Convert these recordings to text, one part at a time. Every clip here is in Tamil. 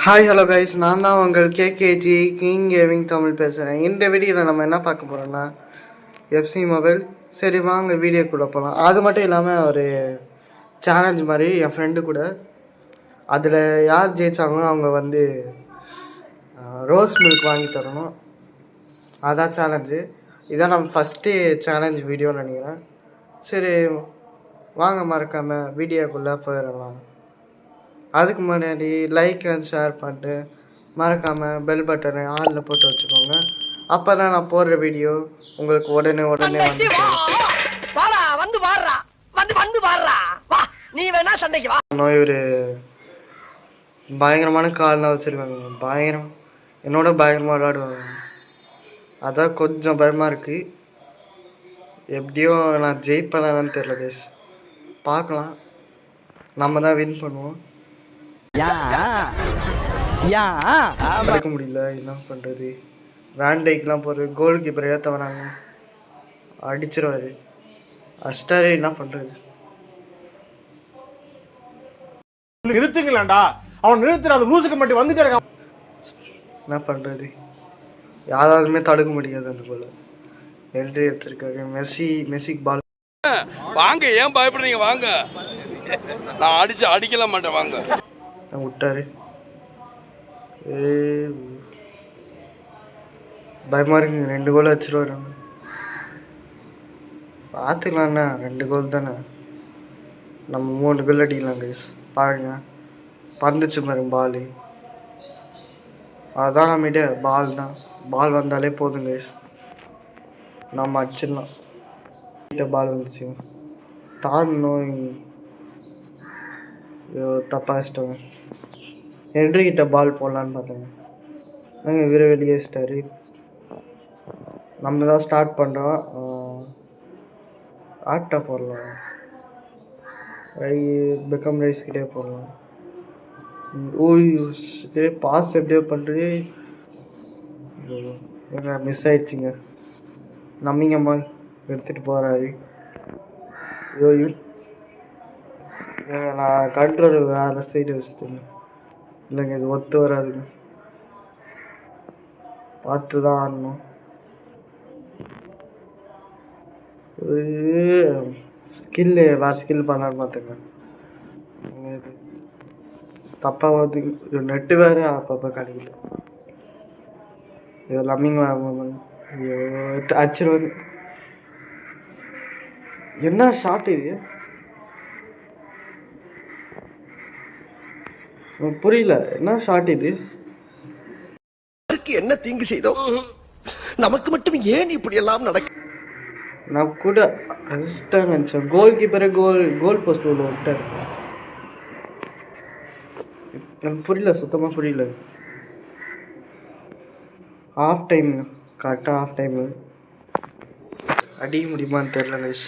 ஹாய் ஹலோ கைஸ், நான் தான் உங்கள் கேகேஜி கிங் கேமிங் தமிழ் பேசுகிறேன். இந்த வீடியோவில் நம்ம என்ன பார்க்க போகிறோம்னா எஃப்சி மொபைல். சரி வாங்க வீடியோக்குள்ளே போகலாம். அது மட்டும் இல்லாமல் ஒரு சேலஞ்ச் மாதிரி என் ஃப்ரெண்டு கூட, அதில் யார் ஜெயித்தாங்களோ அவங்க வந்து ரோஸ் மில்க் வாங்கி தரணும். அதான் சேலஞ்சு. இதான் நம்ம ஃபஸ்ட்டு சேலஞ்ச் வீடியோன்னு நினைக்கிறேன். சரி வாங்க மறக்காமல் வீடியோக்குள்ளே போயிடலாம். அதுக்கு முன்னாடி லைக் அண்ட் ஷேர் பண்ணிட்டு மறக்காமல் பெல் பட்டனை ஆனில் போட்டு வச்சுக்கோங்க. அப்போ தான் நான் போடுற வீடியோ உங்களுக்கு உடனே வந்து ஒரு பயங்கரமான கால்லாம் வச்சுருக்காங்க. பயங்கரம் என்னோட பயங்கரமாக விளையாடுவாங்க. அதான் கொஞ்சம் பயமாக இருக்குது. எப்படியோ நான் ஜெயிப்பேனான்னு தெரியல பேஸ். பார்க்கலாம். நம்ம தான் வின் பண்ணுவோம். நடக்க முடியல, என்ன பண்ணுறது. வேண்டைக்கெலாம் போகிறது. கோல் கீப்பர் ஏற்ற வராங்க, அடிச்சிருவாரு. அஷ்டாரே என்ன பண்ணுறது. நிறுத்துங்களாண்டா, அவன் நிறுத்துற லூசுக்கு மட்டும் வந்துட்டே இருக்கான். என்ன பண்ணுறது, யாராலுமே தடுக்க முடியாது. அந்த போல என்ட்ரி எடுத்திருக்காரு. மெஸ்ஸிக்கு பால். வாங்க, ஏன் பயப்படுறீங்க? வாங்க, நான் அடிக்கல மாட்டேன். வாங்க விட்டாரு. பயமா இருக்குங்க. 2 கோல் வச்சிருவாரு. பார்த்துக்கலாண்ணா, 2 கோல் தானே. நம்ம 3 கோல் அடிக்கலாம் கைஸ். பாருங்க, பறந்துச்சு பாருங்க பால். அதுதான் நம்மகிட்ட பால் தான். பால் வந்தாலே போதும் கைஸ், நம்ம அடிச்சிடலாம். பால் வந்துச்சு தாண்டணும். தப்பாக வச்சிட்டோங்க. ஹென்ரிக்கிட்ட பால் போடலான்னு பார்த்தேங்க. நாங்கள் வெளியே வச்சிட்டாரு. நம்ம தான் ஸ்டார்ட் பண்ணுறோம். ஆட்டா போடலாம். பெக்கம் ரைஸ்கிட்டே போடலாம். பாஸ் எப்படியோ பண்ணுறது. எங்க மிஸ் ஆயிடுச்சுங்க. நம்பிங்கம்மா எடுத்துகிட்டு போகிறாரு. நான் கண்ட்ரோல் வேறு சைடு வச்சுட்டேங்க. இல்லைங்க, இது ஒத்து வராதுங்க. பார்த்து தான் ஆடணும். ஸ்கில்லு வேறு ஸ்கில் பண்ணலான்னு பார்த்துங்க. இது தப்பாக வருது. இது நெட்டு வேறு அப்பப்போ கிடைக்கல. இது லம்மிங் அச்சிருவாரு. என்ன ஷாட் இது? புரியல, என்ன ஷாட் இது? என்ன தீங்கு செய்தோம்? நமக்கு மட்டும் ஏன் இப்படி எல்லாம் நடக்க? நான் கூட நினைச்சேன். கோல் கீப்பரே கோல் போஸ்ட் உள்ள விட்டார். எனக்கு புரியல, சுத்தமாக புரியல. ஆஃப் டைம், கரெக்டாக ஆஃப் டைமு. அடிக்க முடியுமான்னு தெரில கைஸ்.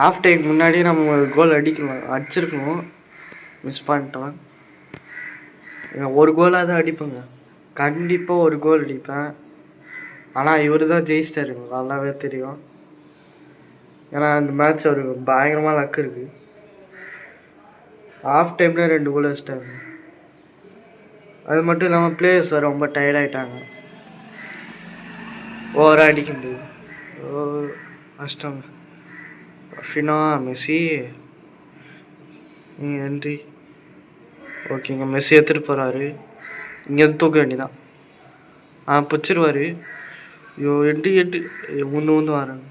ஆஃப் டைம் முன்னாடியே நம்ம கோல் அடிச்சிருக்கணும். மிஸ் பண்ணிட்டோம். ஒரு கோலாக தான் அடிப்பேங்க, கண்டிப்பாக ஒரு கோல் அடிப்பேன். ஆனால் இவர் தான் ஜெயிச்சிட்டாரு, நல்லாவே தெரியும். ஏன்னா அந்த மேட்ச் அவருக்கு பயங்கரமாக லக் இருக்குது. ஆஃப் டைமில் 2 கோல் வச்சிட்டாங்க. அது மட்டும் இல்லாமல் பிளேயர்ஸ் வேறு ரொம்ப டயர்டாகிட்டாங்க. ஓவராக அடிக்க முடியாது. கஷ்டங்க. ஃபினா, மெஸ்ஸி, என்ட்ரி. ஓகேங்க, மெஸ்ஸி எடுத்துகிட்டு போகிறாரு. இங்கேருந்து தூக்க வேண்டிதான். பிடிச்சிருவாரு. ஐயோ, எட்டு உந்து வராங்க.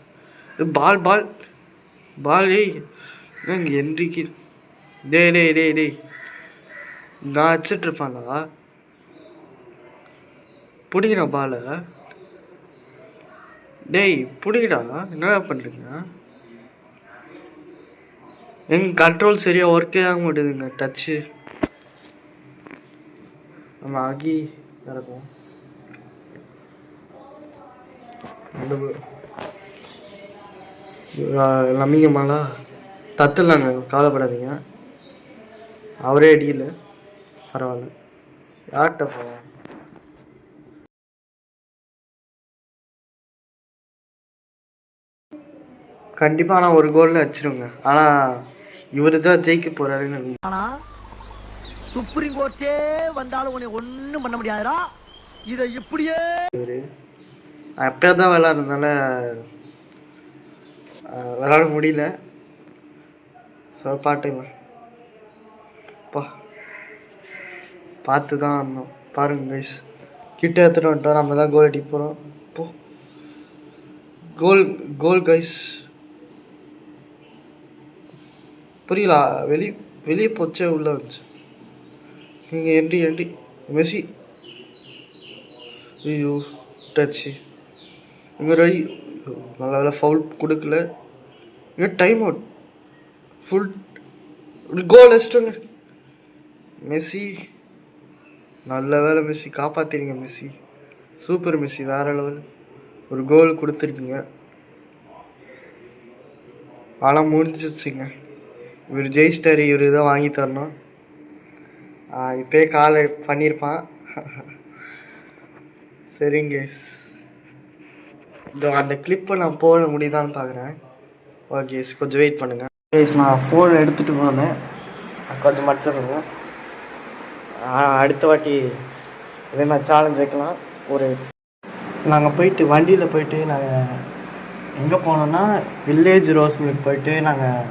பால் இங்கே என்ட்ரிக்கு. டேய் நான் வச்சிட்ருப்பாங்களா? பிடிக்கணா பாலை. டேய் பிடிக்கடா, என்னடா பண்ணுறீங்க? எங்கள் கண்ட்ரோல் சரியாக ஒர்க்கே ஆக மாட்டேதுங்க. டச்சு நம்ம ஆகி நடக்கும். நம்பிங்கம்மாலா தத்துலாங்க, கவலைப்படாதீங்க. அவரே அடிக்கல, பரவாயில்ல. யார்கிட்ட போவோம்? கண்டிப்பாக நான் ஒரு கோலில் வச்சிருவேங்க. ஆனால் இவர் தான் ஜெயிக்க போகிறாருன்னு. ஆனால் சுப்ரீம் கோர்ட்டே வந்தாலும் உன்னை ஒண்ணும் பண்ண முடியாதுடா. இதை இப்படியே நான் எப்போயா தான் விளாட்றதுனால விளாட முடியல. ஸோ பாட்டுக்கலாம் பா பார்த்து தான் ஆடணும். பாருங்க கைஸ், கிட்ட எடுத்துகிட்டு வந்துட்டோம். நம்ம தான் கோல் அடிக்க போகிறோம். இப்போ கோல் கோல் கைஸ். புரியல, வெளியே போச்சே உள்ளே வந்துச்சு. நீங்கள் என்ட்ரி மெஸ்ஸி. ஐயோ டச்சு இங்கே நல்ல வேலை ஃபவுல் கொடுக்கல. இங்கே டைம் அவுட் ஃபுல் கோல் அடிச்சிட்டோங்க. மெஸ்ஸி நல்ல வேலை, மெஸ்ஸி காப்பாற்றிருங்க. மெஸ்ஸி சூப்பர், மெஸ்ஸி வேறு லெவல். ஒரு கோல் கொடுத்துருக்கீங்க. ஆனால் முடிஞ்சிச்சுங்க. இவர் ஜெயிச்சிட்டாரு. இவர் தான் வாங்கி தரணும். இப்போயே காலை பண்ணியிருப்பான். சரிங்க, இதோ அந்த கிளிப்பை நான் போட முடியுதான்னு பார்க்குறேன். ஓகே, கொஞ்சம் வெயிட் பண்ணுங்கள். நான் ஃபோன் எடுத்துகிட்டு போனேன், கொஞ்சம் மடிச்சிடுங்க. அடுத்த வாட்டி இதே மாதிரி சேலஞ்ச் வைக்கலாம். நாங்கள் போயிட்டு வண்டியில் போயிட்டு நாங்கள் எங்கே போனோன்னா வில்லேஜ் ரோஸ் மில்க் போயிட்டு நாங்கள்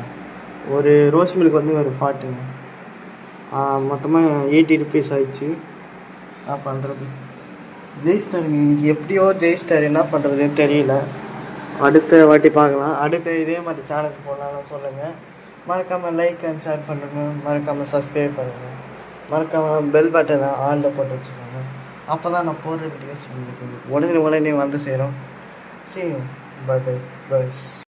ஒரு ரோஸ் மில்க் வந்து ஒரு 40 மொத்தமாக 80 ருபீஸ் ஆயிடுச்சு. என்ன பண்ணுறது, ஜெயிஸ்டார் இன்றைக்கி எப்படியோ ஜெயிஸ்டார், என்ன பண்ணுறதுன்னு தெரியல. அடுத்த வாட்டி பார்க்கலாம். அடுத்த இதே மாதிரி சேலஞ்ச் போடலாம்னு சொல்லுங்கள். மறக்காமல் லைக் அண்ட் ஷேர் பண்ணுங்கள். மறக்காமல் சப்ஸ்கிரைப் பண்ணுங்கள். மறக்காமல் பெல் பட்டனை ஆனில் போட்டு வச்சுக்கோங்க. அப்போ தான் நான் போடுற வீடியோஸ் உங்களுக்கு உடனே வந்து சேரும். See you. Bye bye.